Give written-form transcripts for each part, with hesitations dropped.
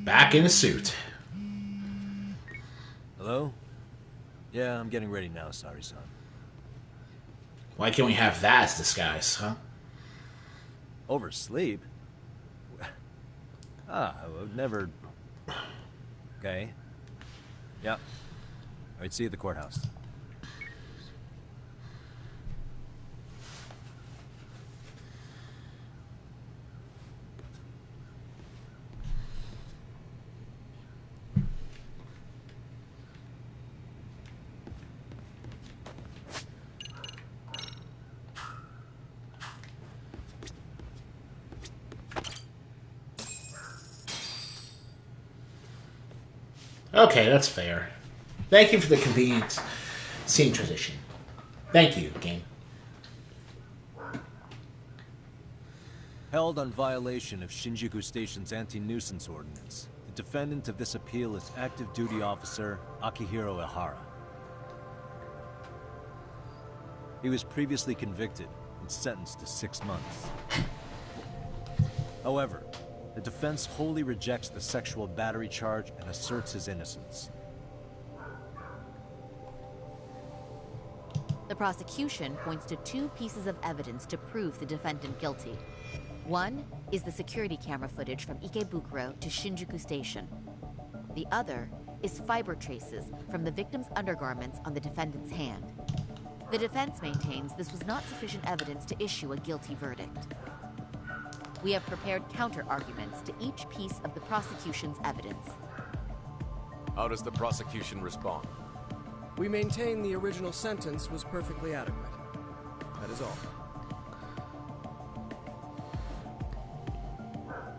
Back in a suit. Hello? Yeah, I'm getting ready now, sorry, son. Why can't we have that as disguise, huh? Oversleep? I would never... Okay. Yep. Alright, see you at the courthouse. Okay, that's fair. Thank you for the convenient scene transition. Thank you, game. Held on violation of Shinjuku Station's anti-nuisance ordinance. The defendant of this appeal is active duty officer Akihiro Ihara. He was previously convicted and sentenced to 6 months. However, the defense wholly rejects the sexual battery charge and asserts his innocence. The prosecution points to 2 pieces of evidence to prove the defendant guilty. One is the security camera footage from Ikebukuro to Shinjuku Station. The other is fiber traces from the victim's undergarments on the defendant's hand. The defense maintains this was not sufficient evidence to issue a guilty verdict. We have prepared counter-arguments to each piece of the prosecution's evidence. How does the prosecution respond? We maintain the original sentence was perfectly adequate. That is all.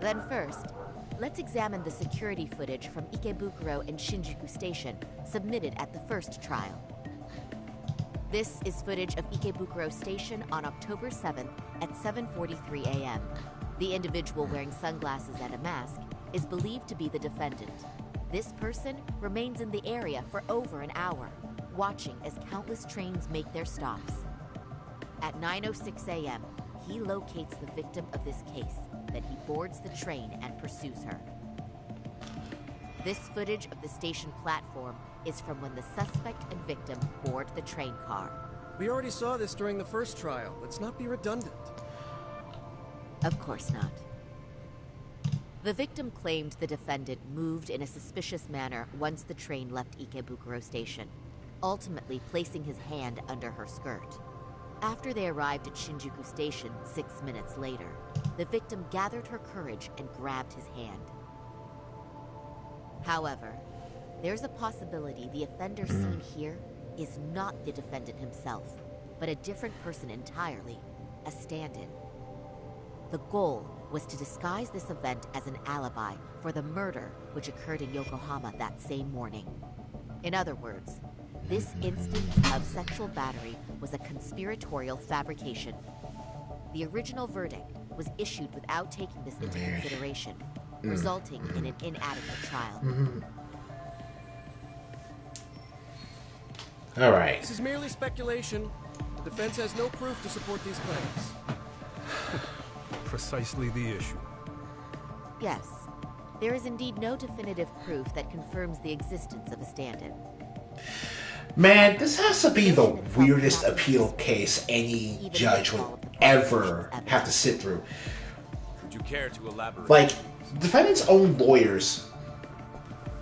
Then first, let's examine the security footage from Ikebukuro and Shinjuku Station submitted at the first trial. This is footage of Ikebukuro Station on October 7th at 7:43 a.m. The individual wearing sunglasses and a mask is believed to be the defendant. This person remains in the area for over an hour, watching as countless trains make their stops. At 9:06 a.m., he locates the victim of this case, then he boards the train and pursues her. This footage of the station platform is from when the suspect and victim board the train car. We already saw this during the first trial. Let's not be redundant. Of course not. The victim claimed the defendant moved in a suspicious manner once the train left Ikebukuro Station, ultimately placing his hand under her skirt. After they arrived at Shinjuku Station 6 minutes later, the victim gathered her courage and grabbed his hand. However, there's a possibility the offender seen here is not the defendant himself, but a different person entirely, a stand-in. The goal was to disguise this event as an alibi for the murder which occurred in Yokohama that same morning. In other words, this instance of sexual battery was a conspiratorial fabrication. The original verdict was issued without taking this into consideration, resulting in an inadequate trial. All right. This is merely speculation. The defense has no proof to support these claims. Precisely the issue. Yes, there is indeed no definitive proof that confirms the existence of a stand-in. Man, this has to be the weirdest appeal case any judge would ever have to sit through. Would you care to elaborate? Like, the defendant's own lawyers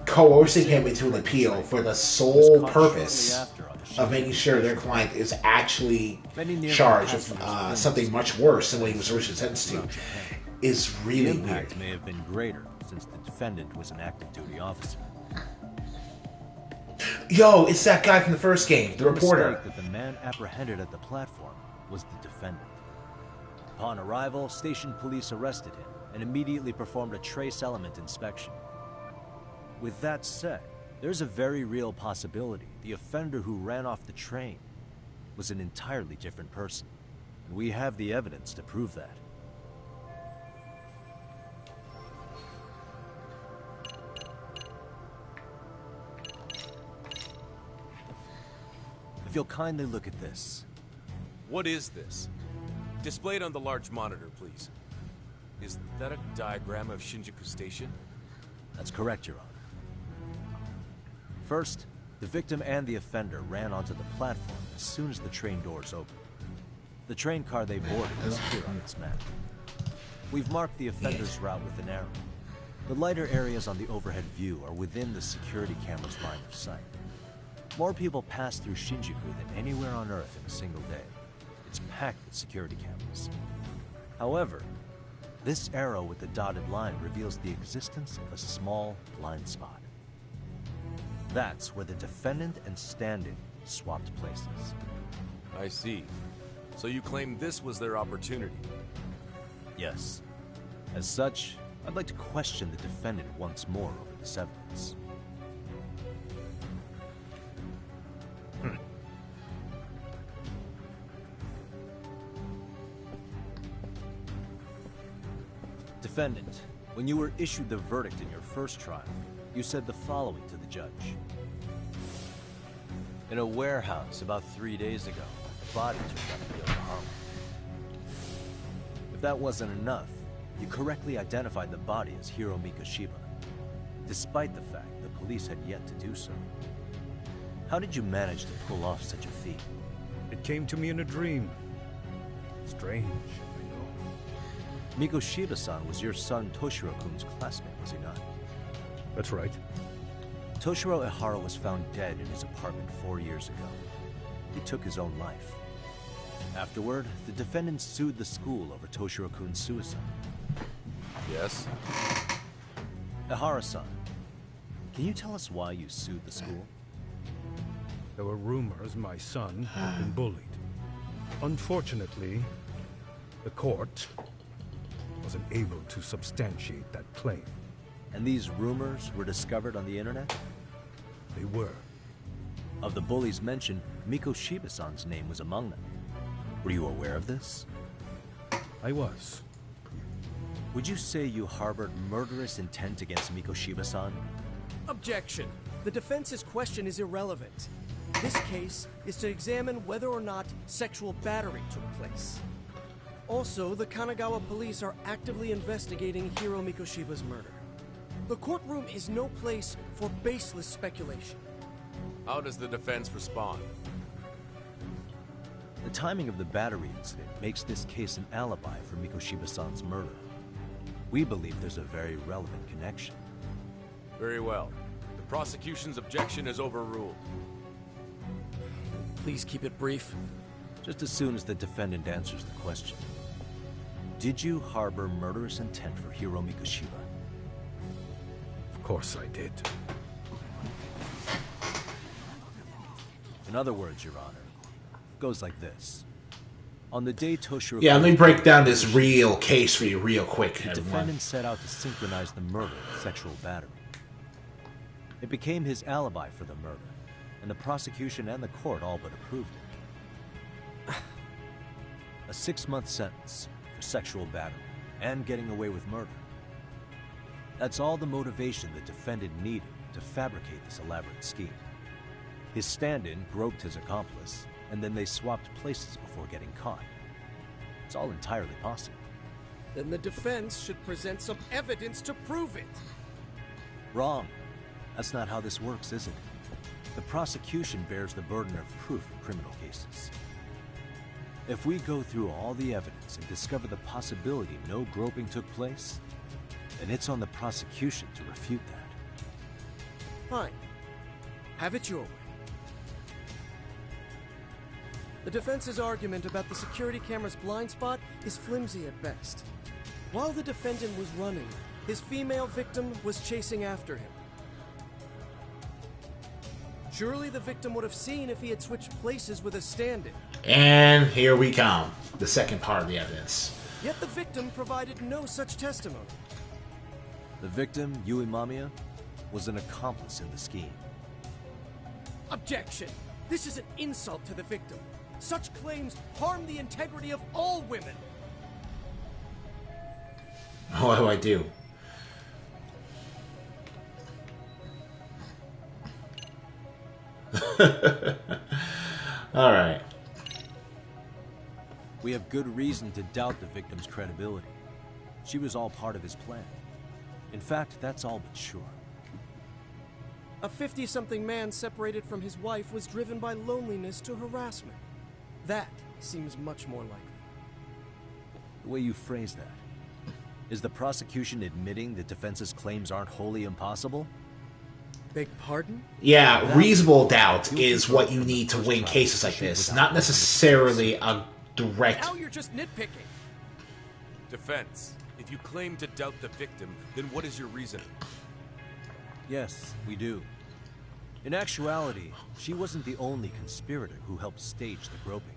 coercing him into an appeal for the sole purpose of making sure their client is actually charged with something much worse than what he was originally sentenced to is really the impact weird. may have been greater since the defendant was an active duty officer. Yo, it's that guy from the first game, the reporter. Mistake that the man apprehended at the platform was the defendant. Upon arrival, station police arrested him and immediately performed a trace element inspection. With that said, there's a very real possibility the offender who ran off the train was an entirely different person. And we have the evidence to prove that. If you'll kindly look at this. What is this? Displayed on the large monitor, please. Is that a diagram of Shinjuku Station? That's correct, Your Honor. First, the victim and the offender ran onto the platform as soon as the train doors opened. The train car they boarded is here on this map. We've marked the offender's route with an arrow. The lighter areas on the overhead view are within the security camera's line of sight. More people pass through Shinjuku than anywhere on Earth in a single day. It's packed with security cameras. However, this arrow with the dotted line reveals the existence of a small blind spot. That's where the defendant and stand-in swapped places. I see. So you claim this was their opportunity? Yes. As such, I'd like to question the defendant once more over this evidence. Defendant, when you were issued the verdict in your first trial, you said the following to the judge. In a warehouse about 3 days ago, a body turned up in Yokohama. If that wasn't enough, you correctly identified the body as Hiro Mikoshiba, despite the fact the police had yet to do so. How did you manage to pull off such a feat? It came to me in a dream. Strange, I know. Mikoshiba-san was your son Toshiro-kun's classmate, was he not? That's right. Toshiro Ehara was found dead in his apartment 4 years ago. He took his own life. Afterward, the defendant sued the school over Toshiro-kun's suicide. Yes? Ehara-san, can you tell us why you sued the school? There were rumors my son had been bullied. Unfortunately, the court wasn't able to substantiate that claim. And these rumors were discovered on the internet? They were. Of the bullies mentioned, Mikoshiba-san's name was among them. Were you aware of this? I was. Would you say you harbored murderous intent against Mikoshiba-san? Objection. The defense's question is irrelevant. This case is to examine whether or not sexual battery took place. Also, the Kanagawa police are actively investigating Hiro Mikoshiba's murder. The courtroom is no place for baseless speculation. How does the defense respond? The timing of the battery incident makes this case an alibi for Mikoshiba-san's murder. We believe there's a very relevant connection. Very well. The prosecution's objection is overruled. Please keep it brief. Just as soon as the defendant answers the question. Did you harbor murderous intent for Hiro Mikoshiba? Of course I did. In other words, Your Honor, it goes like this. On the day Toshiro... Yeah, let me break down this real case for you real quick, The everyone. defendant set out to synchronize the murder with sexual battery. It became his alibi for the murder, and the prosecution and the court all but approved it. A 6-month sentence for sexual battery and getting away with murder. That's all the motivation the defendant needed to fabricate this elaborate scheme. His stand-in groped his accomplice, and then they swapped places before getting caught. It's all entirely possible. Then the defense should present some evidence to prove it. Wrong. That's not how this works, is it? The prosecution bears the burden of proof in criminal cases. If we go through all the evidence and discover the possibility no groping took place, then it's on the prosecution to refute that. Fine. Have it your way. The defense's argument about the security camera's blind spot is flimsy at best. While the defendant was running, his female victim was chasing after him. Surely the victim would have seen if he had switched places with a stand-in. And here we come. The second part of the evidence. Yet the victim provided no such testimony. The victim, Yui Mamiya, was an accomplice in the scheme. Objection! This is an insult to the victim. Such claims harm the integrity of all women. What do I do? Alright. We have good reason to doubt the victim's credibility. She was all part of his plan. In fact, that's all but sure. A 50-something man separated from his wife was driven by loneliness to harassment. That seems much more likely. The way you phrase that. Is the prosecution admitting the defense's claims aren't wholly impossible? Beg pardon? Yeah, reasonable doubt is what you need to win cases like this, not necessarily a direct... Now you're just nitpicking. Defense, if you claim to doubt the victim, then what is your reasoning? Yes, we do. In actuality, she wasn't the only conspirator who helped stage the groping.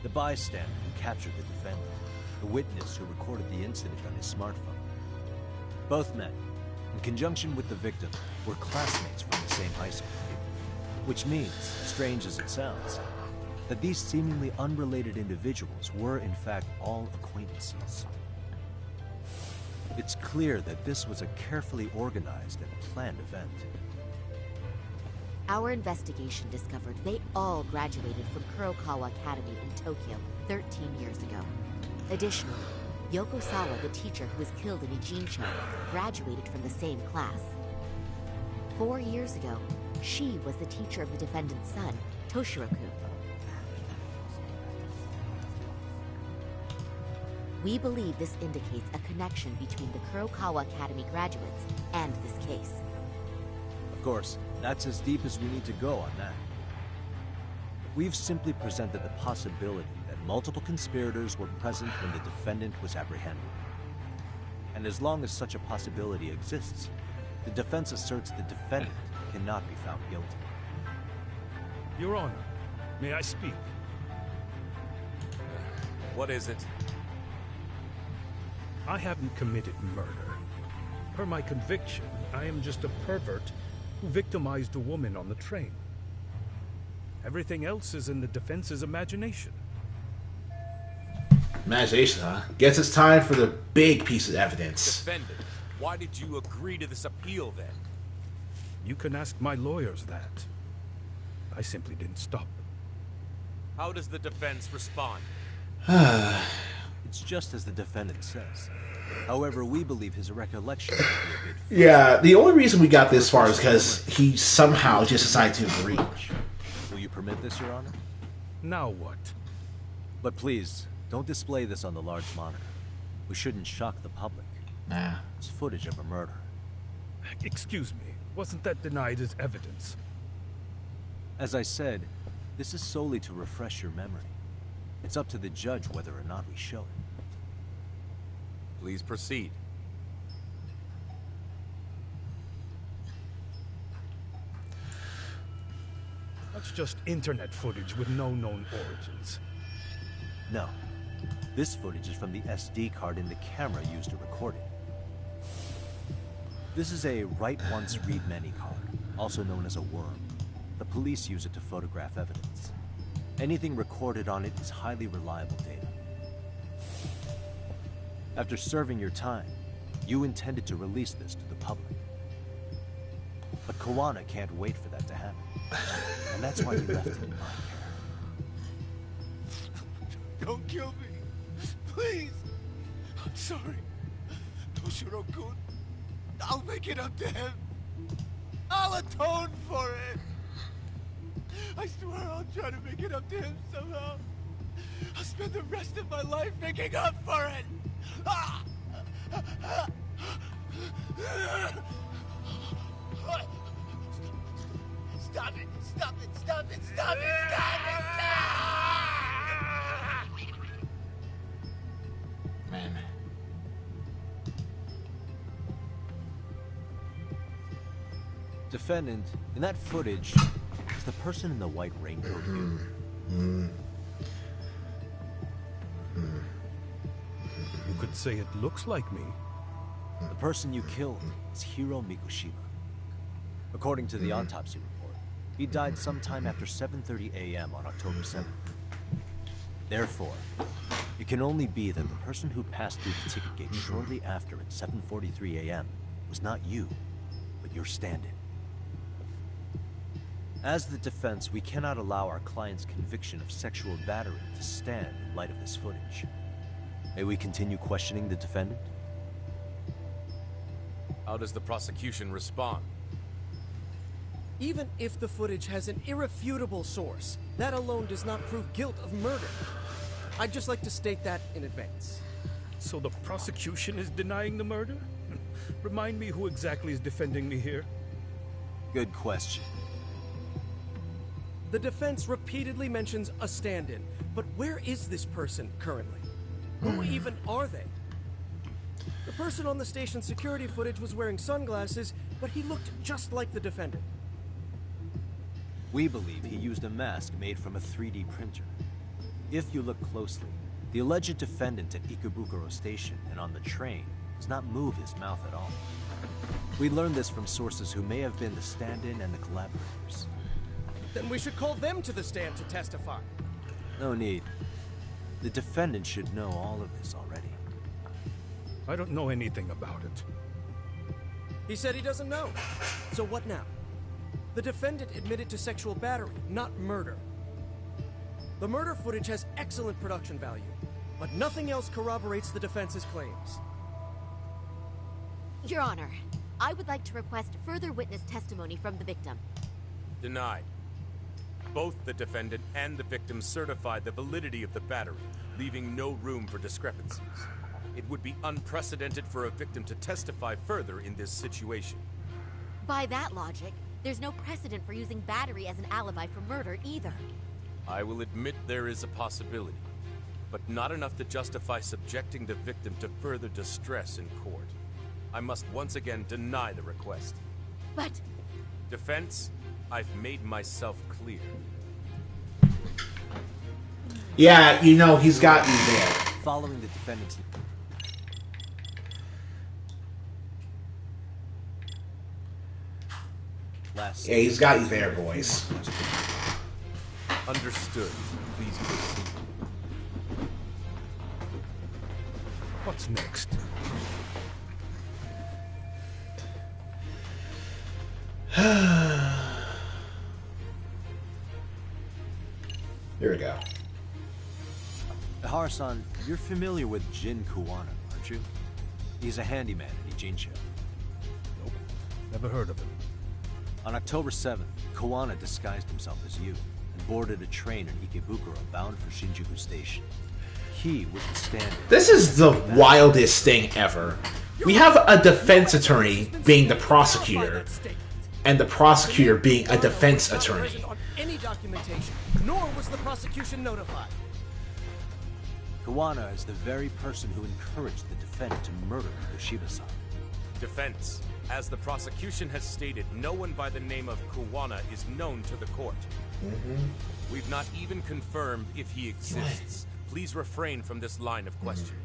The bystander who captured the defendant, the witness who recorded the incident on his smartphone. Both men, in conjunction with the victim, were classmates from the same high school. Which means, strange as it sounds, that these seemingly unrelated individuals were in fact all acquaintances. It's clear that this was a carefully organized and planned event. Our investigation discovered they all graduated from Kurokawa Academy in Tokyo 13 years ago. Additionally, Yoko Sawa, the teacher who was killed in Ijincho, graduated from the same class. 4 years ago, she was the teacher of the defendant's son, Toshiro-kun. We believe this indicates a connection between the Kurokawa Academy graduates and this case. Of course, that's as deep as we need to go on that. We've simply presented the possibility that multiple conspirators were present when the defendant was apprehended. And as long as such a possibility exists, the defense asserts the defendant cannot be found guilty. Your Honor, may I speak? What is it? I haven't committed murder. Per my conviction, I am just a pervert who victimized a woman on the train. Everything else is in the defense's imagination. Imagination, huh? Guess it's time for the big piece of evidence. Defendant, why did you agree to this appeal then? You can ask my lawyers that. I simply didn't stop. How does the defense respond? It's just as the defendant says. However, we believe his recollection will be a bit fuzzy. Yeah, the only reason we got this far is because he somehow just decided to agree. Will you permit this, Your Honor? Now what? But please, don't display this on the large monitor. We shouldn't shock the public. Nah. It's footage of a murder. Excuse me, wasn't that denied as evidence? As I said, this is solely to refresh your memory. It's up to the judge whether or not we show it. Please proceed. That's just internet footage with no known origins. No. This footage is from the SD card in the camera used to record it. This is a write once, read many card, also known as a worm. The police use it to photograph evidence. Anything recorded on it is highly reliable data. After serving your time, you intended to release this to the public. But Kawana can't wait for that to happen. And that's why he left it in my care. Don't kill me. Please. I'm sorry. Toshiro-kun. I'll make it up to him. I'll atone for it. I swear I'll try to make it up to him somehow. I'll spend the rest of my life making up for it. Stop it! Stop it! Stop it! Stop it! Stop it! Man. Defendant, in that footage, is the person in the white raincoat you? You could say it looks like me. The person you killed is Hiro Mikushima. According to the autopsy report, he died sometime after 7:30 a.m. on October 7th. Therefore, it can only be that the person who passed through the ticket gate shortly after at 7:43 a.m. was not you, but your stand-in. As the defense, we cannot allow our client's conviction of sexual battery to stand in light of this footage. May we continue questioning the defendant? How does the prosecution respond? Even if the footage has an irrefutable source, that alone does not prove guilt of murder. I'd just like to state that in advance. So the prosecution is denying the murder? Remind me who exactly is defending me here? Good question. The defense repeatedly mentions a stand-in, but where is this person currently? Who even are they? The person on the station security footage was wearing sunglasses, but he looked just like the defendant. We believe he used a mask made from a 3D printer. If you look closely, the alleged defendant at Ikebukuro Station and on the train does not move his mouth at all. We learned this from sources who may have been the stand-in and the collaborators. Then we should call them to the stand to testify. No need. The defendant should know all of this already. I don't know anything about it. He said he doesn't know. So what now? The defendant admitted to sexual battery, not murder. The murder footage has excellent production value, but nothing else corroborates the defense's claims. Your Honor, I would like to request further witness testimony from the victim. Denied. Both the defendant and the victim certified the validity of the battery, leaving no room for discrepancies. It would be unprecedented for a victim to testify further in this situation. By that logic, there's no precedent for using battery as an alibi for murder either. I will admit there is a possibility, but not enough to justify subjecting the victim to further distress in court. I must once again deny the request. But... Defense, I've made myself clear. Yeah, you know, he's got you there. Following the defendant's... Last... Yeah, he's got you there, boys. Understood. Please proceed. What's next? Here we go. Hara-san, you're familiar with Jin Kuwana, aren't you? He's a handyman in Ijincho. Nope. Never heard of him. On October 7th, Kuwana disguised himself as you and boarded a train in Ikebukuro bound for Shinjuku Station. He was the stand-in. This is the wildest thing ever. We have a defense attorney being the prosecutor, and the prosecutor being a defense attorney. On any documentation, nor was the prosecution notified. Kuwana is the very person who encouraged the defendant to murder Yoshiba-san. Defense, as the prosecution has stated, no one by the name of Kuwana is known to the court. We've not even confirmed if he exists. Please refrain from this line of questioning.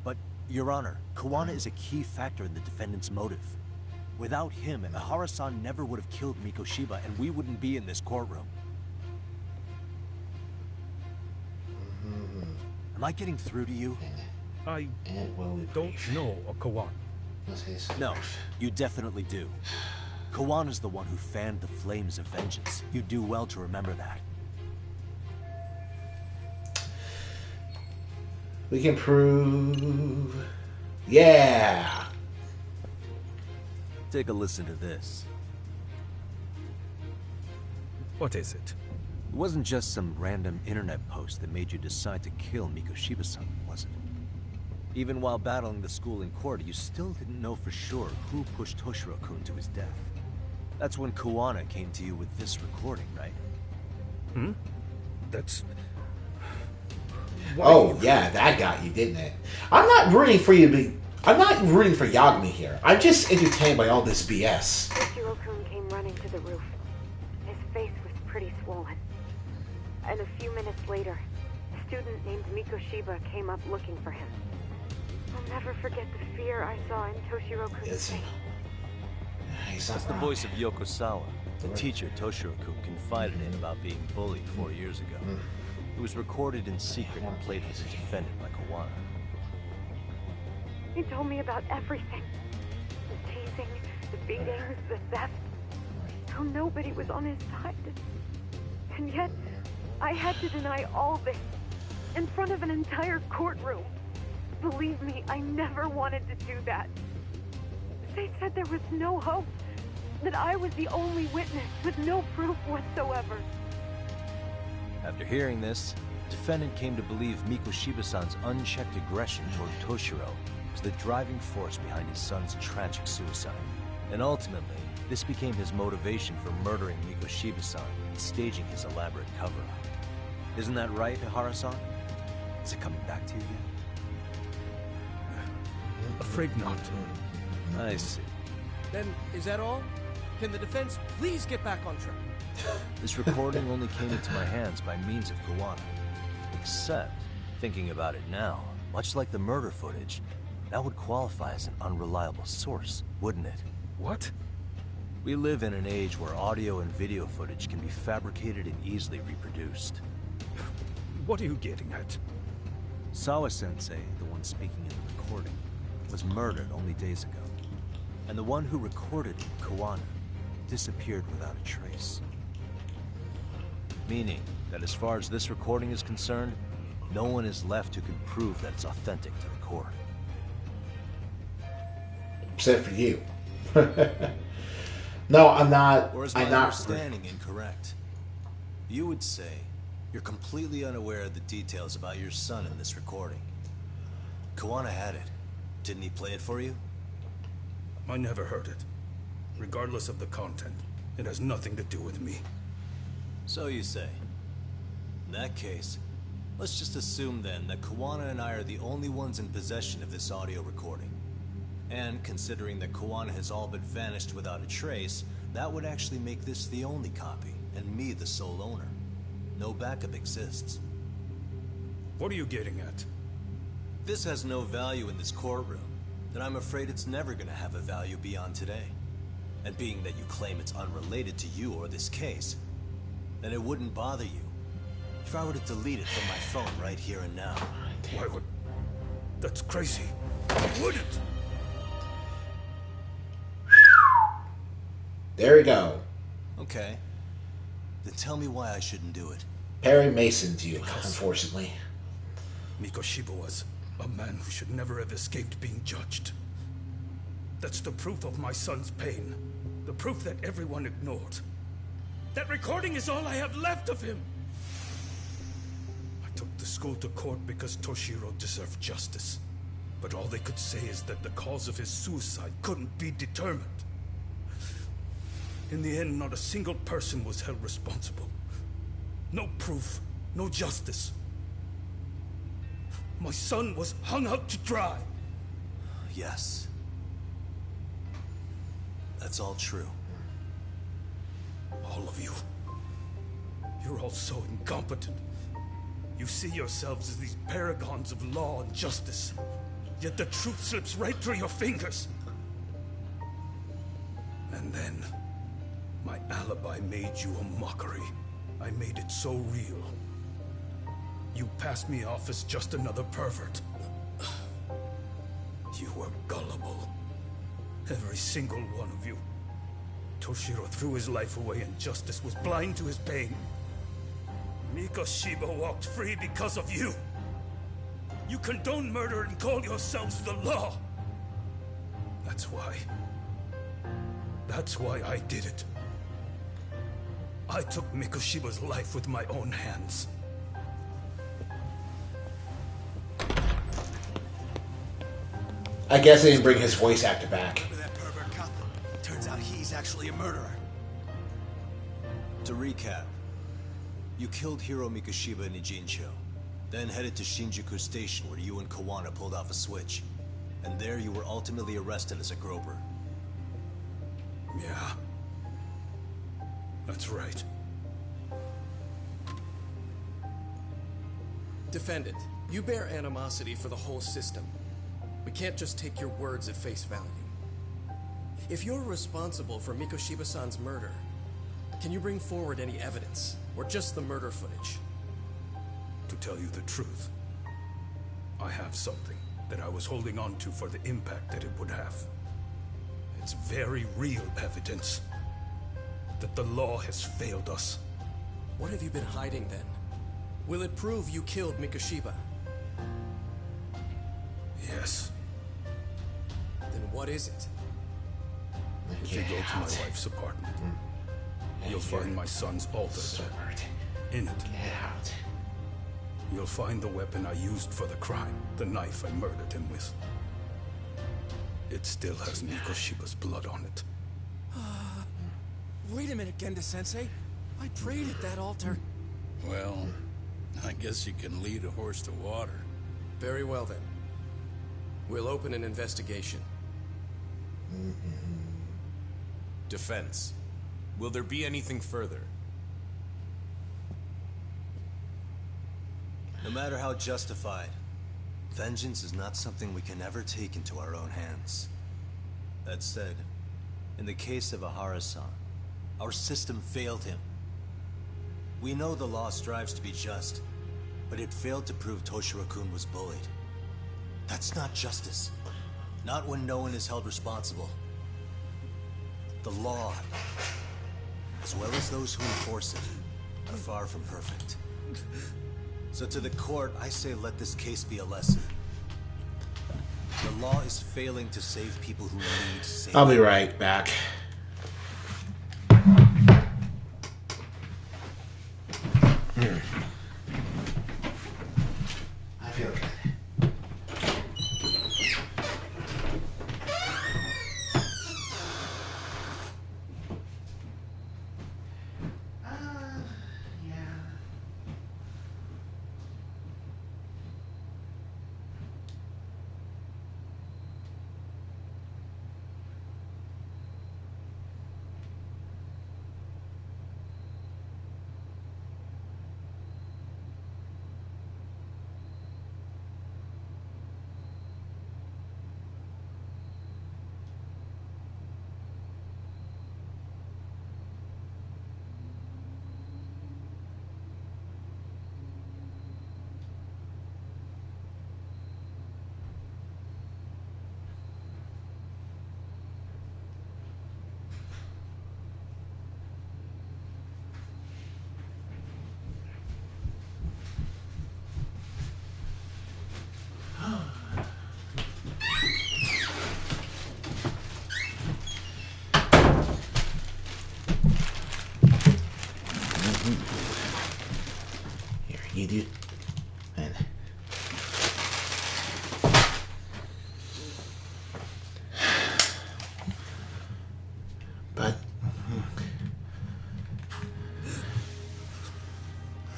But, Your Honor, Kuwana is a key factor in the defendant's motive. Without him, Hara-san never would have killed Mikoshiba, and we wouldn't be in this courtroom. Am I getting through to you? I don't know a Kawan. No, you definitely do. Kawana's the one who fanned the flames of vengeance. You do well to remember that. We can prove... Yeah! Take a listen to this. What is it? It wasn't just some random internet post that made you decide to kill Mikoshiba-san, was it? Even while battling the school in court, you still didn't know for sure who pushed Toshiro-kun to his death. That's when Kuwana came to you with this recording, right? That's... Oh, yeah, that got you, didn't it? I'm not rooting for you to be... I'm not rooting for Yagami here. I'm just entertained by all this BS. Toshiro-kun came running to the roof. His face was pretty swollen. And a few minutes later, a student named Mikoshiba came up looking for him. I'll never forget the fear I saw in Toshiro-kun's face. That's the voice of Yokosawa, the teacher Toshiro-kun confided in about being bullied 4 years ago. It was recorded in secret and played for the defendant by Kuwana. He told me about everything. The teasing, the beatings, the theft. how nobody was on his side. And yet, I had to deny all this in front of an entire courtroom. Believe me, I never wanted to do that. They said there was no hope, that I was the only witness with no proof whatsoever. After hearing this, the defendant came to believe Mikoshiba-san's unchecked aggression toward Toshiro was the driving force behind his son's tragic suicide. And ultimately, this became his motivation for murdering Mikoshiba-san and staging his elaborate cover-up. Isn't that right, Ihara-san? Is it coming back to you yet? Afraid not. I see. Then, is that all? Can the defense please get back on track? This recording only came into my hands by means of Kawana. Except, thinking about it now, much like the murder footage, that would qualify as an unreliable source, wouldn't it? What? We live in an age where audio and video footage can be fabricated and easily reproduced. What are you getting at? Sawa-sensei, the one speaking in the recording, was murdered only days ago. And the one who recorded it, Kawana, disappeared without a trace. Meaning that as far as this recording is concerned, no one is left who can prove that it's authentic to the court. Except for you. No, I'm not. Or is my understanding incorrect? You would say you're completely unaware of the details about your son in this recording. Kawana had it. Didn't he play it for you? I never heard it. Regardless of the content, it has nothing to do with me. So you say. In that case, let's just assume then that Kawana and I are the only ones in possession of this audio recording. And considering that Kawana has all but vanished without a trace, that would actually make this the only copy, and me the sole owner. No backup exists. What are you getting at? This has no value in this courtroom, then I'm afraid it's never gonna have a value beyond today. And being that you claim it's unrelated to you or this case, then it wouldn't bother you if I were to delete it from my phone right here and now. Why would... That's crazy. I wouldn't! There we go. Okay. Then tell me why I shouldn't do it. Perry Mason's you, unfortunately. Mikoshiba was a man who should never have escaped being judged. That's the proof of my son's pain. The proof that everyone ignored. That recording is all I have left of him! I took the school to court because Toshiro deserved justice. But all they could say is that the cause of his suicide couldn't be determined. In the end, not a single person was held responsible. No proof, no justice. My son was hung out to dry. Yes. That's all true. All of you. You're all so incompetent. You see yourselves as these paragons of law and justice. Yet the truth slips right through your fingers. And then, my alibi made you a mockery. I made it so real. You passed me off as just another pervert. You were gullible. Every single one of you. Toshiro threw his life away and justice was blind to his pain. Mikoshiba walked free because of you. You condone murder and call yourselves the law. That's why. That's why I did it. I took Mikoshiba's life with my own hands. I guess they didn't bring his voice actor back. Remember that pervert cop? Turns out he's actually a murderer. To recap, you killed Hiro Mikoshiba in Ijincho, then headed to Shinjuku Station where you and Kawana pulled off a switch. And there you were ultimately arrested as a groper. Yeah. That's right. Defendant, you bear animosity for the whole system. We can't just take your words at face value. If you're responsible for Mikoshiba-san's murder, can you bring forward any evidence, or just the murder footage? To tell you the truth, I have something that I was holding on to for the impact that it would have. It's very real evidence. that the law has failed us. What have you been hiding then? Will it prove you killed Mikoshiba? Yes. Then what is it? If you go to my wife's apartment, you'll find my son's altar there. In it, you'll find the weapon I used for the crime, the knife I murdered him with. It still has Mikoshiba's blood on it. Wait a minute, Genda-sensei. I prayed at that altar. Well, I guess you can lead a horse to water. Very well then. We'll open an investigation. Defense. Will there be anything further? No matter how justified, vengeance is not something we can ever take into our own hands. That said, in the case of Ahara-san, our system failed him. We know the law strives to be just, but it failed to prove Toshiro-kun was bullied. That's not justice. Not when no one is held responsible. The law, as well as those who enforce it, are far from perfect. So to the court, I say let this case be a lesson. The law is failing to save people who need saving. I'll be right back. I feel good. Here, you do. And but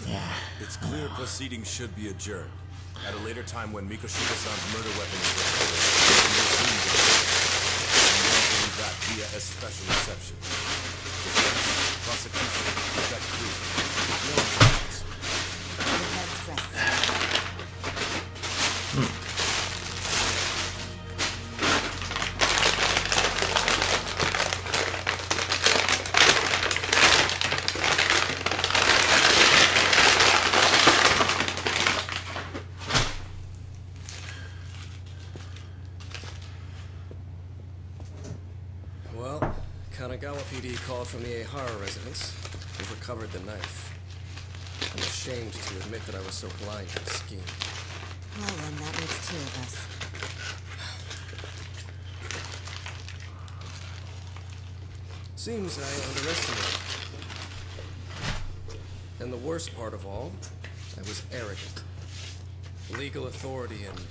yeah. It's clear proceedings should be adjourned. At a later time when Mikoshiba-san's murder weapon is recovered, we can resume the case. And maintain that via a special reception. Defense, prosecution, is that clear? No objections. Your heads rest. Well, Kanagawa PD called from the Ehara residence. We've recovered the knife. I'm ashamed to admit that I was so blind to the scheme. Well then, that makes two of us. Seems I underestimated. And the worst part of all, I was arrogant. Legal authority and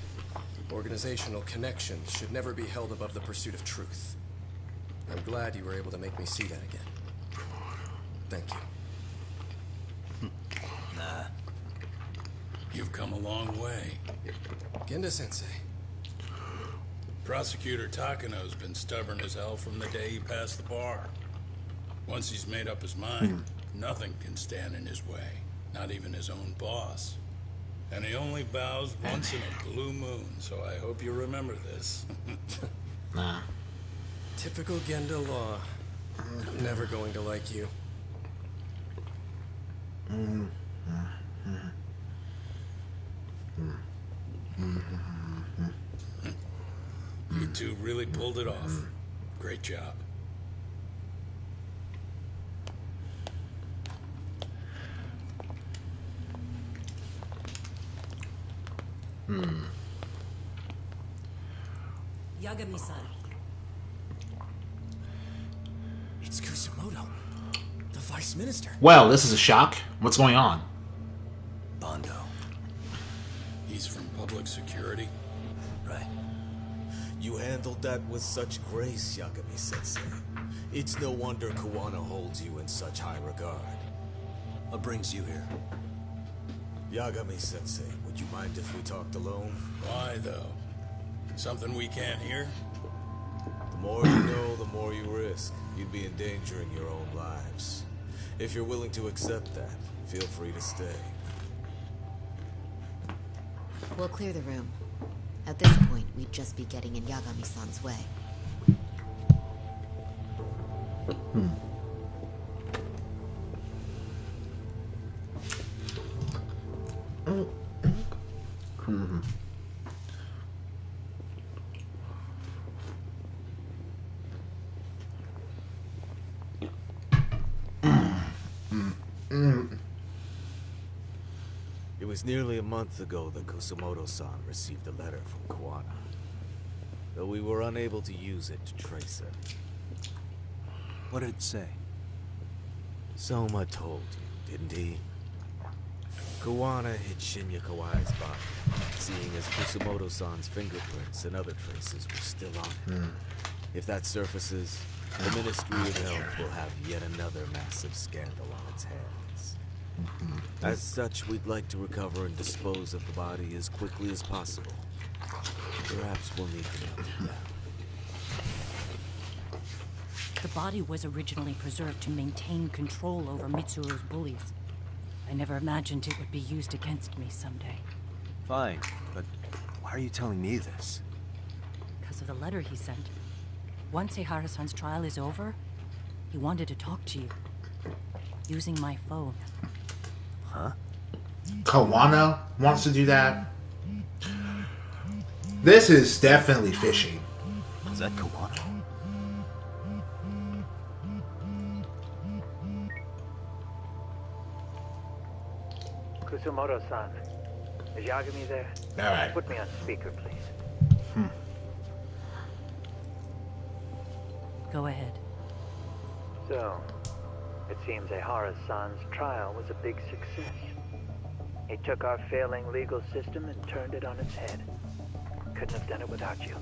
organizational connections should never be held above the pursuit of truth. I'm glad you were able to make me see that again. Thank you. Nah. You've come a long way. Genda-sensei. Prosecutor Takano's been stubborn as hell from the day he passed the bar. Once he's made up his mind, nothing can stand in his way, not even his own boss. And he only bows once in a blue moon, so I hope you remember this. Nah. Typical Genda law. I'm never going to like you. You two really pulled it off. Great job. Yagami-san. It's Kusumoto, the Vice Minister. Well, this is a shock. What's going on? Bondo. He's from public security? Right. You handled that with such grace, Yagami-sensei. It's no wonder Kawana holds you in such high regard. What brings you here? Yagami-sensei, would you mind if we talked alone? Why, though? Something we can't hear? The more you know, the more you risk. You'd be endangering your own lives. If you're willing to accept that, feel free to stay. We'll clear the room. At this point, we'd just be getting in Yagami-san's way. It was nearly a month ago that Kusumoto-san received a letter from Kawana. Though we were unable to use it to trace her. What did it say? Soma told you, didn't he? Kawana hid Shinya Kawai's body, seeing as Kusumoto-san's fingerprints and other traces were still on it. If that surfaces, the Ministry of Health will have yet another massive scandal on its hands. As such, we'd like to recover and dispose of the body as quickly as possible. Perhaps we'll need to melt it down. The body was originally preserved to maintain control over Mitsuru's bullies. I never imagined it would be used against me someday. Fine, but why are you telling me this? Because of the letter he sent. Once Eihara-san's trial is over, he wanted to talk to you. Using my phone. Huh? Kawana wants to do that? This is definitely fishy. Is that Kawana? Kusumoto-san, is Yagami there? Alright. Put me on speaker, please. Go ahead. So, it seems Eihara-san's trial was a big success. He took our failing legal system and turned it on its head. Couldn't have done it without you.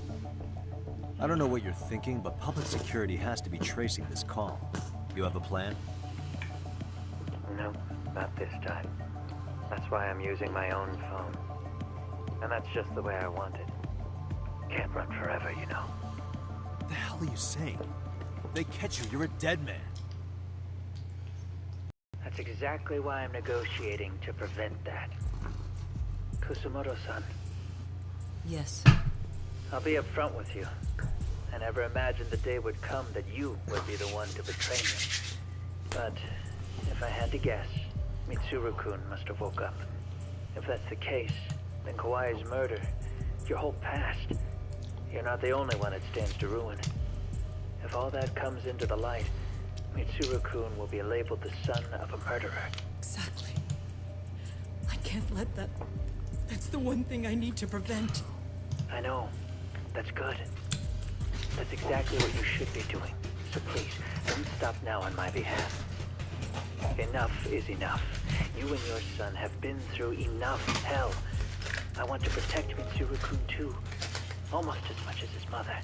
I don't know what you're thinking, but public security has to be tracing this call. You have a plan? No, not this time. That's why I'm using my own phone. And that's just the way I want it. Can't run forever, you know. What the hell are you saying? If they catch you, you're a dead man. That's exactly why I'm negotiating to prevent that. Kusumoto-san. Yes. I'll be upfront with you. I never imagined the day would come that you would be the one to betray me. But if I had to guess, Mitsuru-kun must have woke up. If that's the case, then Kawai's murder, your whole past, you're not the only one it stands to ruin. If all that comes into the light, Mitsuru-kun will be labeled the son of a murderer. Exactly. I can't let that... That's the one thing I need to prevent. I know. That's good. That's exactly what you should be doing. So please, don't stop now on my behalf. Enough is enough. You and your son have been through enough hell. I want to protect Mitsuru-kun too. Almost as much as his mother.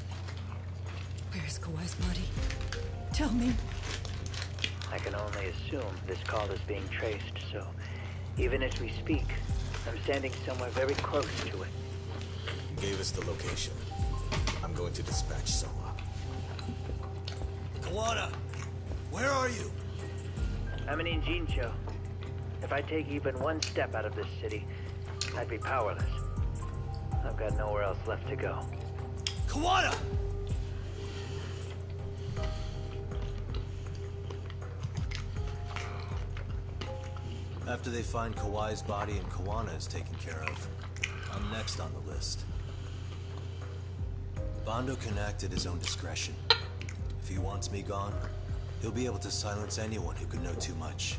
Where's Kawai's body? Tell me. I can only assume this call is being traced, so even as we speak, I'm standing somewhere very close to it. You gave us the location. I'm going to dispatch Soma. Kawana, where are you? I'm in Injincho. If I take even one step out of this city, I'd be powerless. I've got nowhere else left to go. Kawana! After they find Kawai's body and Kawana is taken care of, I'm next on the list. Bondo can act at his own discretion. If he wants me gone, he'll be able to silence anyone who could know too much.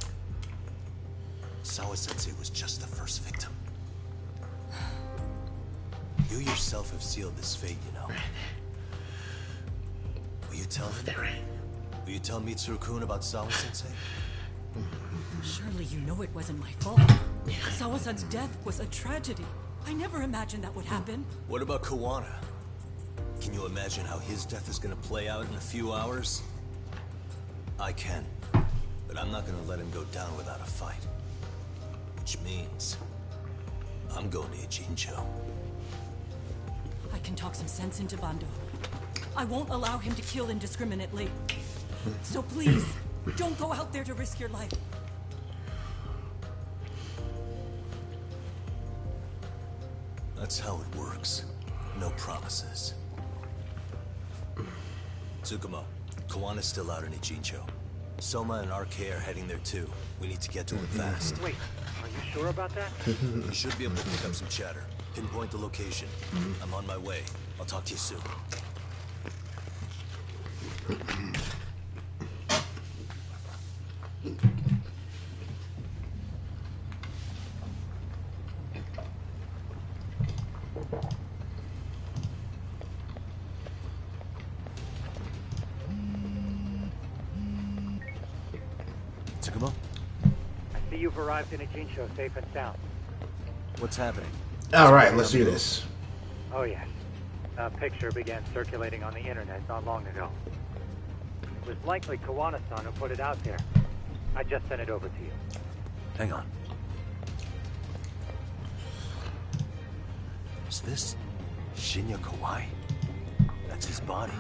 Sawa-sensei was just the first victim. You yourself have sealed this fate, you know. Will you tell him? Will you tell Mitsuru-kun about Sawa-sensei? Surely you know it wasn't my fault. Sawa-san's death was a tragedy. I never imagined that would happen. What about Kawana? Can you imagine how his death is gonna play out in a few hours? I can, but I'm not gonna let him go down without a fight. Which means, I'm going to Ijincho. I can talk some sense into Bando. I won't allow him to kill indiscriminately. So please, don't go out there to risk your life. That's how it works. No promises. Tsukumo, Kawana's still out in Ijincho. Soma and RK are heading there too. We need to get to him fast. Wait, are you sure about that? You should be able to pick up some chatter. Pinpoint the location. I'm on my way. I'll talk to you soon. Tsukumo? I see you've arrived in Ijincho safe and sound. What's happening? Alright, let's do this. Oh yes. A picture began circulating on the internet not long ago. It was likely Kawana-san who put it out there. I just sent it over to you. Hang on. Is this Shinya Kawai? That's his body.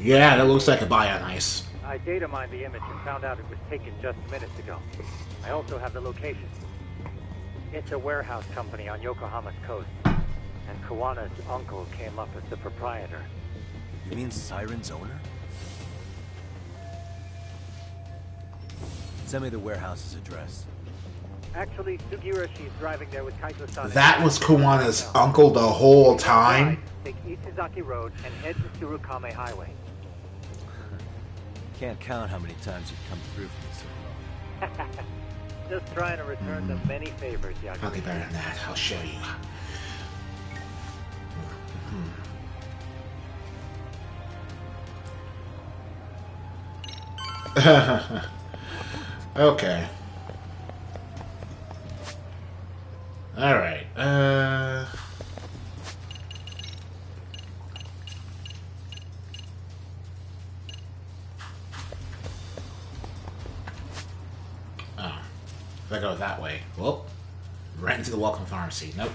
Yeah, that looks like a bion ice. I data mined the image and found out it was taken just minutes ago. I also have the location. It's a warehouse company on Yokohama's coast. And Kawana's uncle came up as the proprietor. You mean Siren's owner? Send me the warehouse's address. Actually, Sugiroshi's driving there with Kaito-san. That was Kawana's uncle the whole time? Take Isizaki Road and head to Tsurukame Highway. Can't count how many times you've come through for me so long. Just trying to return the many favors, Yagami. I'll be better than that. I'll show you. Okay. Alright. Oh. If I go that way. Well, right into the Welcome Pharmacy. Nope.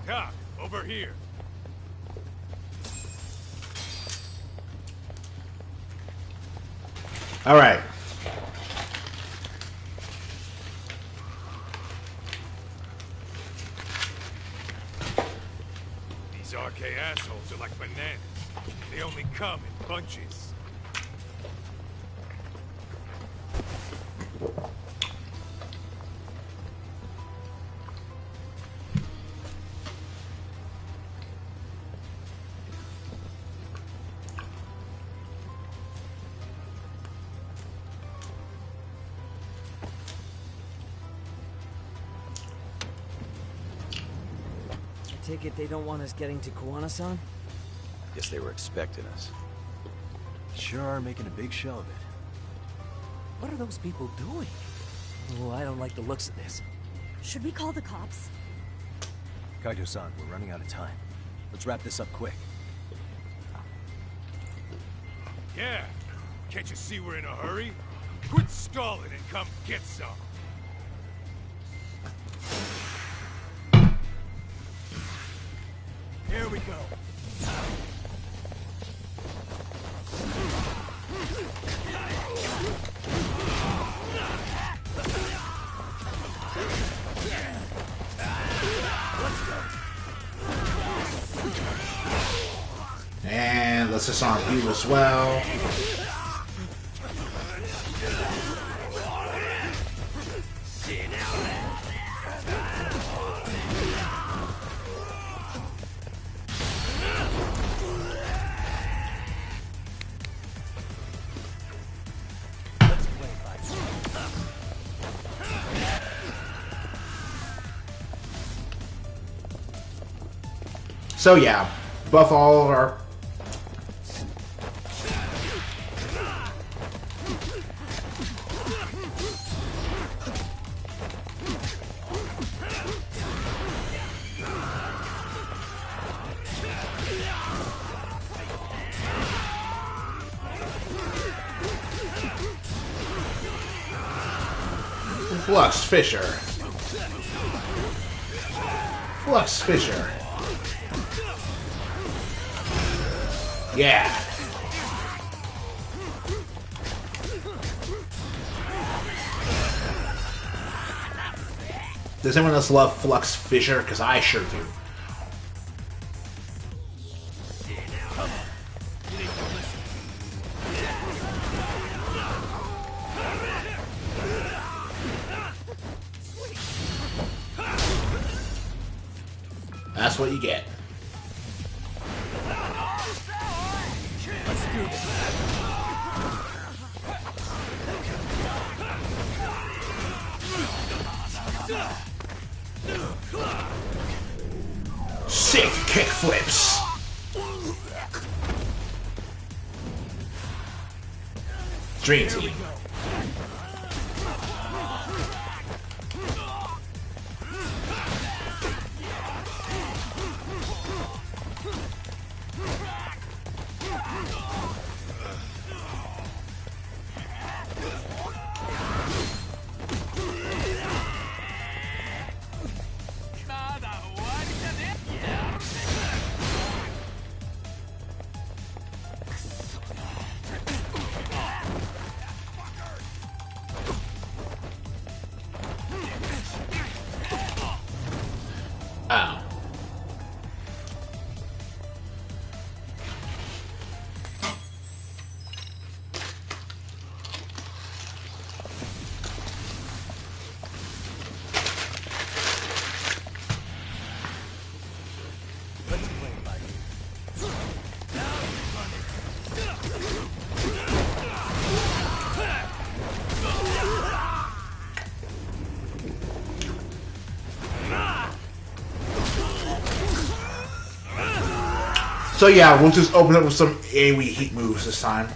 Doc, over here. All right. These RK assholes are like bananas. They only come in bunches. I take it they don't want us getting to Kuwana-san? Guess they were expecting us. Sure are making a big show of it. What are those people doing? Oh, I don't like the looks of this. Should we call the cops? Kaito-san, we're running out of time. Let's wrap this up quick. Yeah. Can't you see we're in a hurry? Quit stalling and come get some. Here we go. And let's disarm you as well. So yeah, buff all of our Flux Fisher. Flux Fisher. Yeah. Does anyone else love Flux Fisher? Because I sure do. That's what you get. Sick kick flips. Dream team. Oh. So yeah, we'll just open up with some AoE heat moves this time.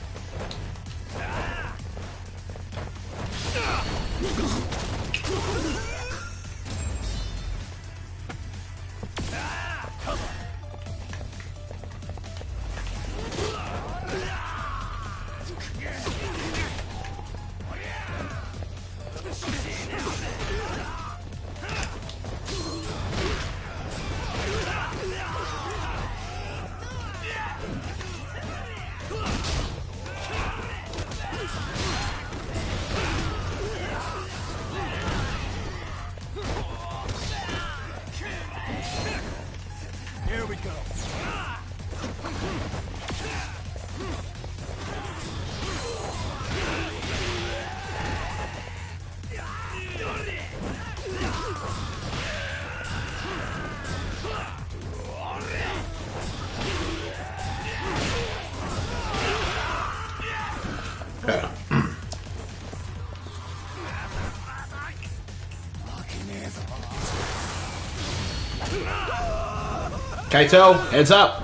Kaito, heads up.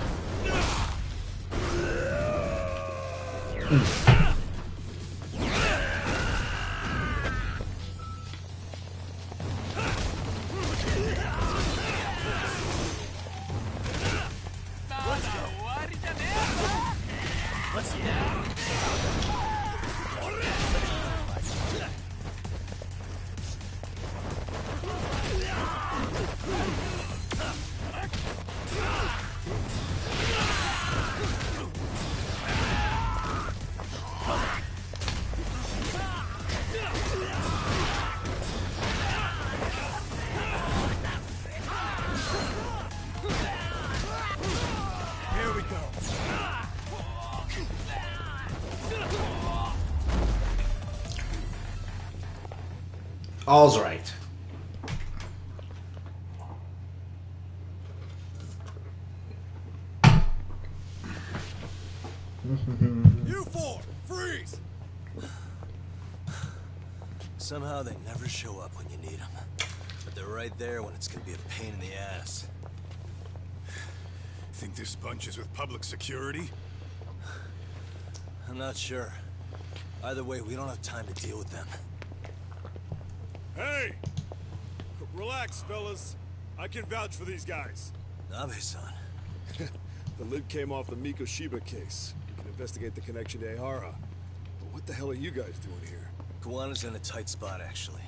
All's right. You four, freeze! Somehow they never show up when you need them. But they're right there when it's gonna be a pain in the ass. Think this bunch is with public security? I'm not sure. Either way, we don't have time to deal with them. Hey! Relax, fellas. I can vouch for these guys. Nabe-san. The lid came off the Mikoshiba case. We can investigate the connection to Ehara. But what the hell are you guys doing here? Kawana's in a tight spot, actually.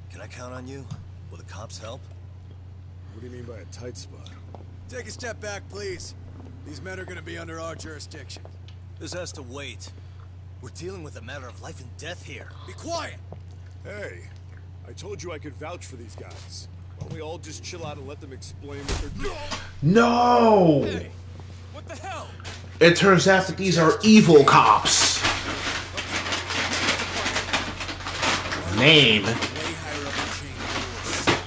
Can I count on you? Will the cops help? What do you mean by a tight spot? Take a step back, please. These men are gonna be under our jurisdiction. This has to wait. We're dealing with a matter of life and death here. Be quiet! Hey, I told you I could vouch for these guys. Why don't we all just chill out and let them explain what they're doing? No! Hey, what the hell? It turns out that these are evil cops. Name. Way higher up the chain.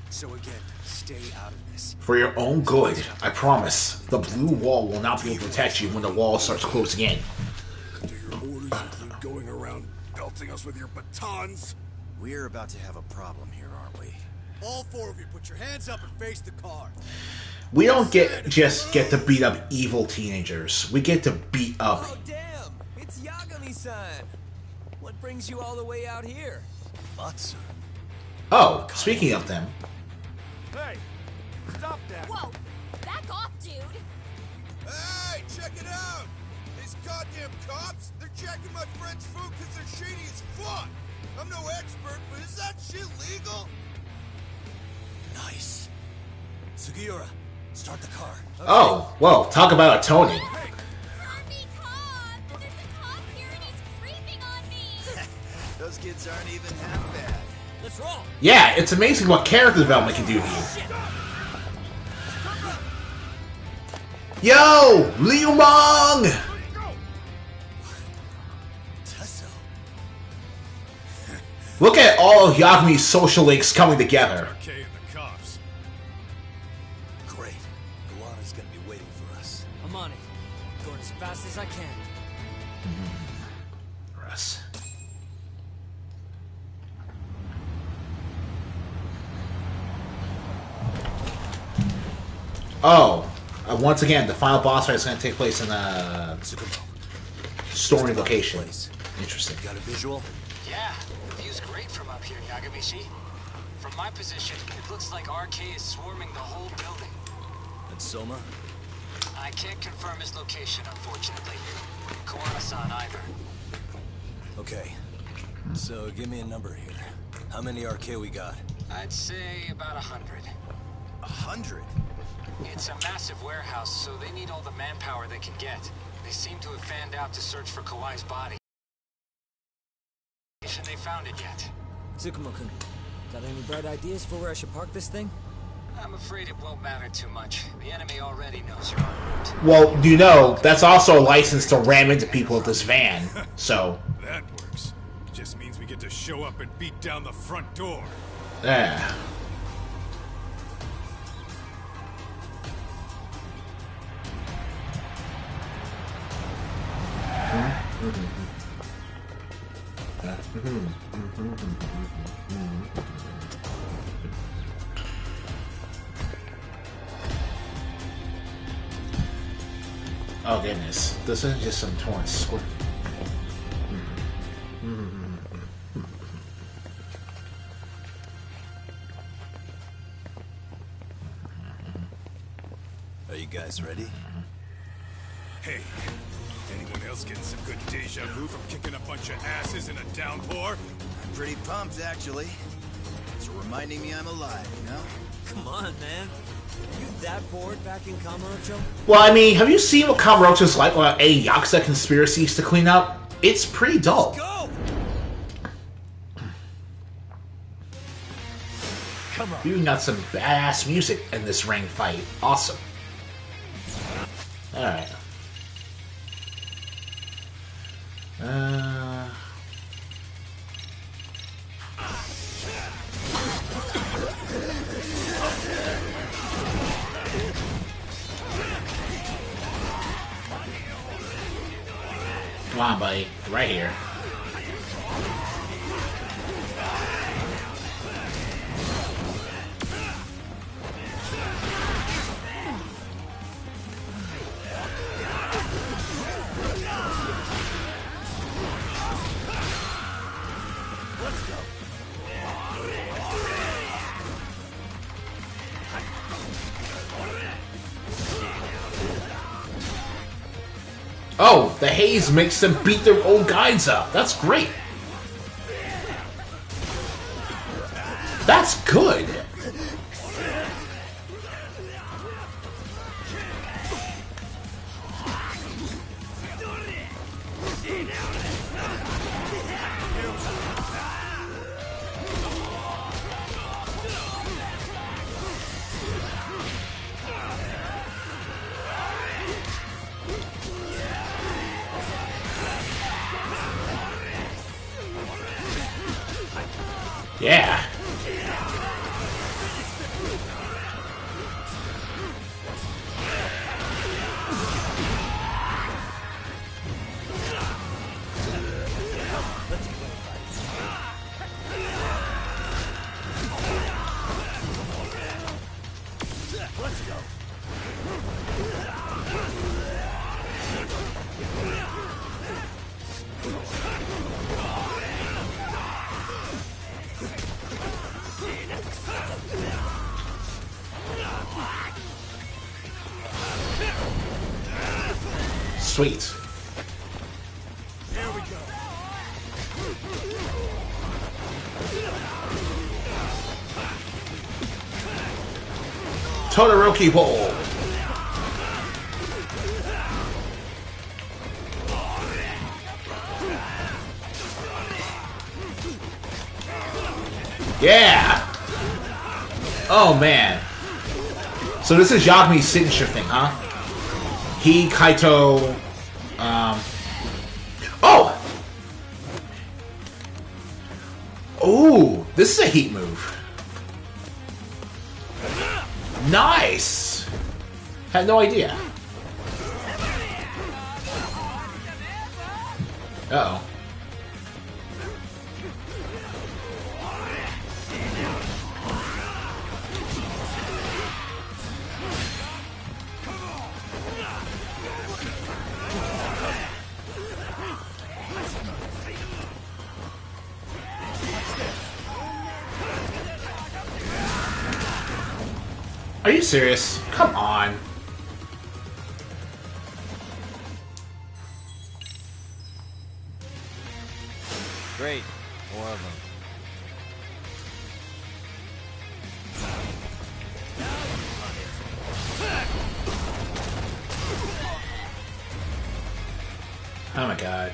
So again, stay out of this. For your own good, I promise. The blue wall will not be able to protect you when the wall starts closing in. Do your orders include going around belting us with your batons? We're about to have a problem here, aren't we? All four of you, put your hands up and face the car. We don't just get to beat up evil teenagers. We get to beat up. Oh, damn! It's Yagami-san! What brings you all the way out here? Matsu. Oh, speaking of them. Hey, stop that! Whoa! Back off, dude! Hey, check it out! These goddamn cops, they're jacking my friend's food because they're shady as fuck! I'm no expert, but is that shit legal? Nice. Sugiura, start the car. Okay. Oh, well, talk about a Tony. Call me Cop! There's a cop here and he's creeping on me! Those kids aren't even half bad. Let's roll! Yeah, it's amazing what character development can do to you. Yo! Liu Mong! Tesso. Look at all of Yagami's social links coming together. Okay, and the cops. Great. Kawana's gonna be waiting for us. I'm on it. Going as fast as I can. Russ. Oh, once again, the final boss fight is going to take place in a Tsukumo. story location. Place. Interesting. Got a visual? Yeah, the view's great from up here, Yagamishi. From my position, it looks like RK is swarming the whole building. And Soma? I can't confirm his location, unfortunately. Kawana-san either. Okay. So, give me a number here. How many RK we got? I'd say about 100. 100? It's a massive warehouse, so they need all the manpower they can get. They seem to have fanned out to search for Kawai's body. They found it yet. Tsukumo-kun, got any bright ideas for where I should park this thing? I'm afraid it won't matter too much. The enemy already knows you're en route. Well, you know, that's also a license to ram into people with this van, so... That works. Just means we get to show up and beat down the front door. Yeah. Oh goodness, this isn't just some torn squirt. Are you guys ready? Hey, anyone else getting some good deja vu from kicking a bunch of asses in a downpour? I'm pretty pumped, actually. It's reminding me I'm alive, you know? Come on, man. Are you that bored back in Kamurocho? Well, I mean, have you seen what Kamurocho's like with a Yakuza conspiracies to clean up? It's pretty dull. Let's go! Come on. You got some badass music in this ring fight. Awesome. Alright. Come on, buddy. Right here. Oh, the haze makes them beat their old guides up. That's great. That's good. Yeah. Let's go. Sweet. Here we go. Todoroki Bowl. Yeah. Oh man. So this is Yagumi's signature thing, huh? He, Kaito, oh! Ooh, this is a heat move. Nice! Had no idea. Uh-oh. Are you serious? Come on. Great. More of them. Oh my god.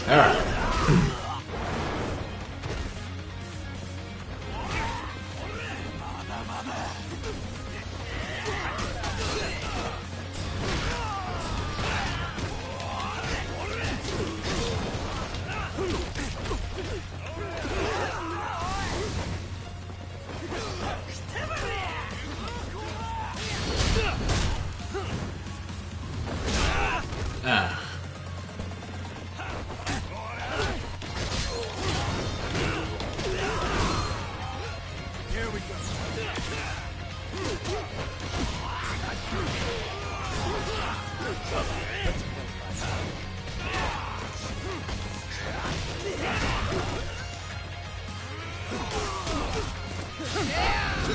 Alright.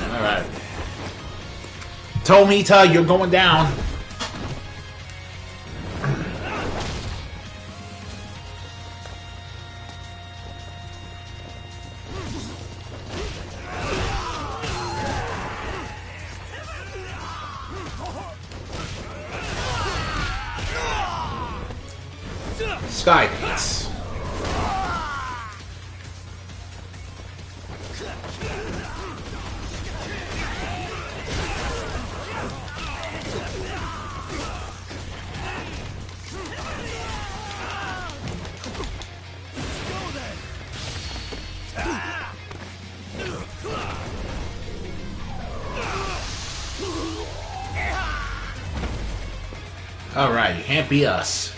Alright. Tomita, you're going down. Sky Dance. Alright, you can't be us.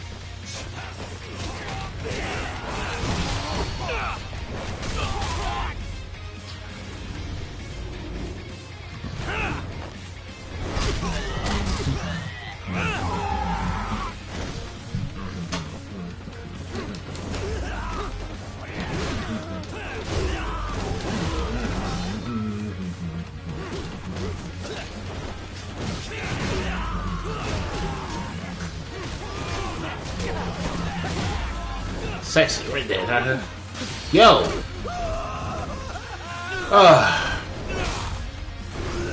Sexy right there, Dada. Yo!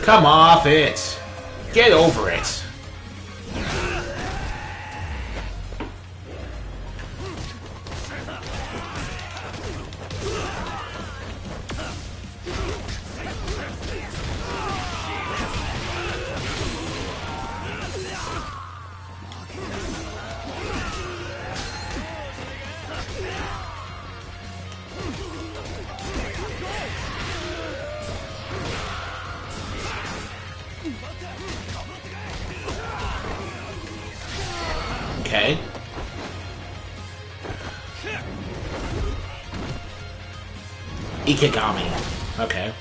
Come off it! Get over it! Okay. Ikigami. Okay.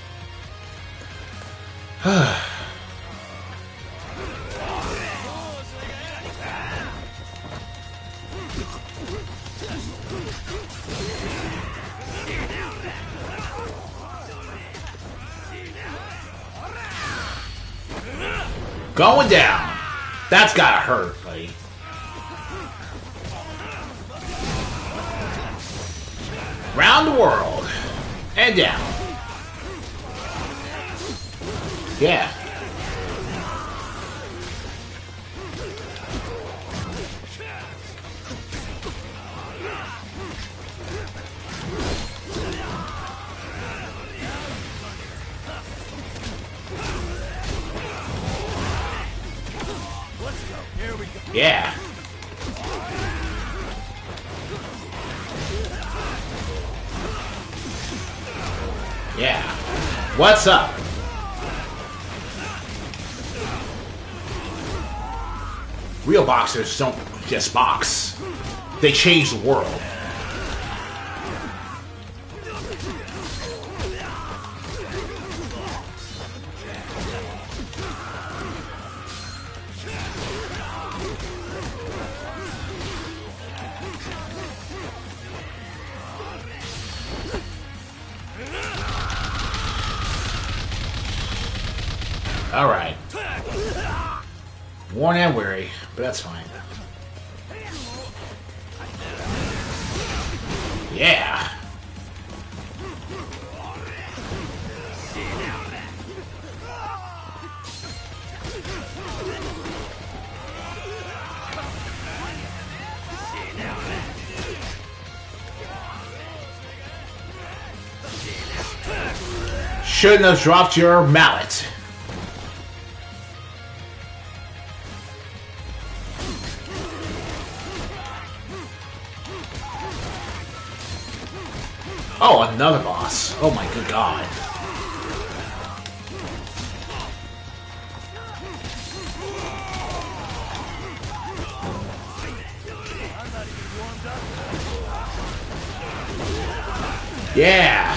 Going down. That's gotta hurt, buddy. Round the world. And down. Yeah. Yeah. Yeah. What's up? Real boxers don't just box. They change the world. Alright. Worn and weary, but that's fine. Yeah. Shouldn't have dropped your mallet. Oh, another boss. Oh my good god. Yeah.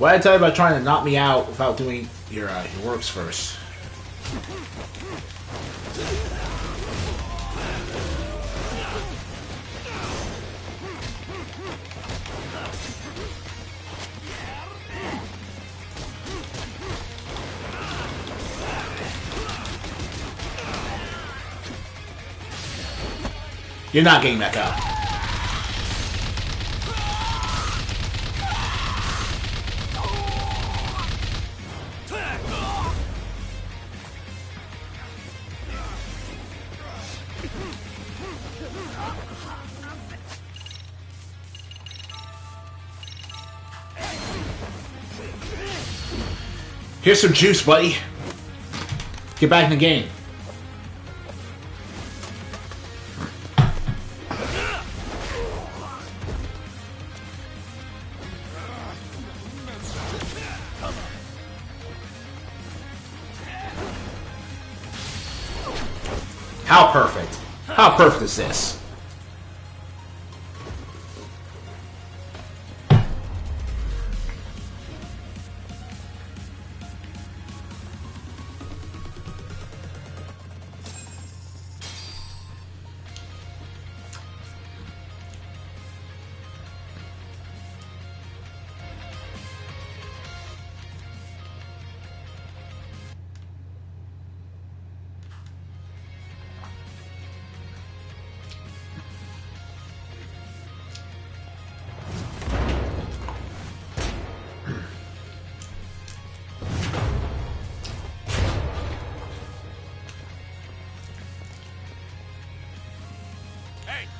What did I tell you about trying to knock me out without doing your works first? You're not getting back up. Here's some juice, buddy. Get back in the game. How perfect. How perfect is this?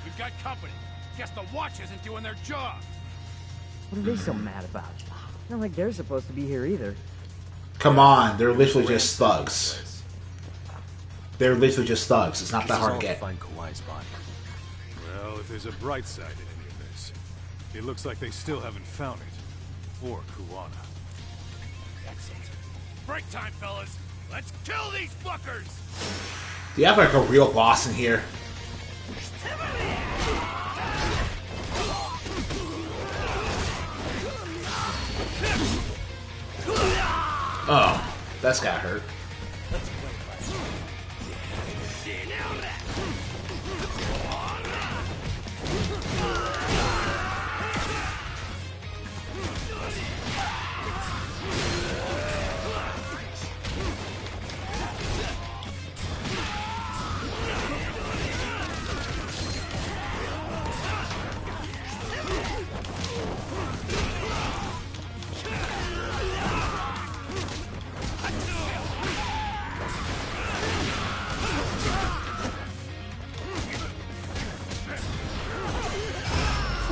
We've got company. Guess the watch isn't doing their job. What are they so mad about? Not like they're supposed to be here either. Come on, they're literally just thugs. They're literally just thugs. It's not that hard to get. Find Kawhi's body. Well, if there's a bright side in any of this, it looks like they still haven't found it. Or Kuwana. That's it. Break time, fellas. Let's kill these fuckers! Do you have like a real boss in here? Oh, that's gotta hurt.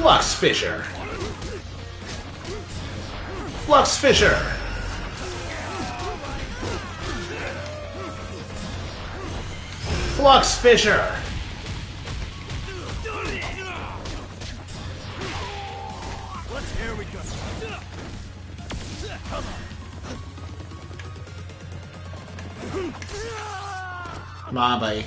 Flux Fisher. Flux Fisher. Flux Fisher. Here we go. Come on, buddy.